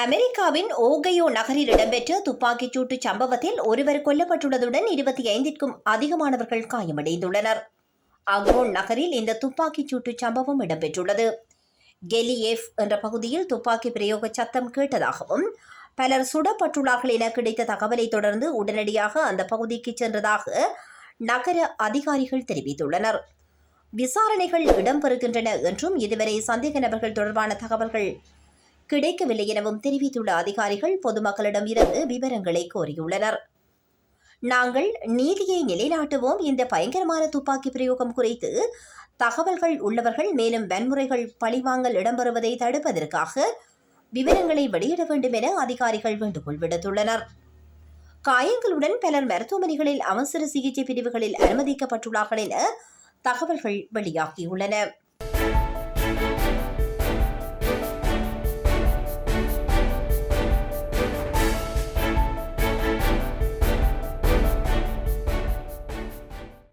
அமெரிக்காவின் ஓகையோ நகரில் இடம்பெற்ற துப்பாக்கிச் சூட்டு சம்பவத்தில் ஒருவர் கொல்லப்பட்டுள்ளதுடன் 25க்கும் அதிகமானவர்கள் காயமடைந்துள்ளனர். அக்ரோன் நகரில் இந்த துப்பாக்கிச் சூட்டு சம்பவம் இடம்பெற்றுள்ளது. கெலியேஃப் என்ற பகுதியில் துப்பாக்கி பிரயோக சத்தம் கேட்டதாகவும் பலர் சுடப்பட்டுள்ளார்கள் என கிடைத்த தகவலை தொடர்ந்து உடனடியாக அந்த பகுதிக்கு சென்றதாக நகர அதிகாரிகள் தெரிவித்துள்ளனர். விசாரணைகள் இடம்பெறுகின்றன என்றும் இதுவரை சந்தேக நபர்கள் தொடர்பான தகவல்கள் கிடைக்கவில்லை எனவும் தெரிவித்துள்ள அதிகாரிகள் பொதுமக்களிடம் இருந்து விவரங்களை கோரியுள்ளனர். நாங்கள் நீதியை நிலைநாட்டுவோம். இந்த பயங்கரமான துப்பாக்கி பிரயோகம் குறித்து தகவல்கள் உள்ளவர்கள் மேலும் வன்முறைகள் பழிவாங்கல் இடம்பெறுவதை தடுப்பதற்காக விவரங்களை வெளியிட வேண்டும் என அதிகாரிகள் வேண்டுகோள் விடுத்துள்ளனர். காயங்களுடன் பலர் மருத்துவமனைகளில் அவசர சிகிச்சை பிரிவுகளில் அனுமதிக்கப்பட்டுள்ளார்கள் என தகவல்கள் வெளியாகியுள்ளன.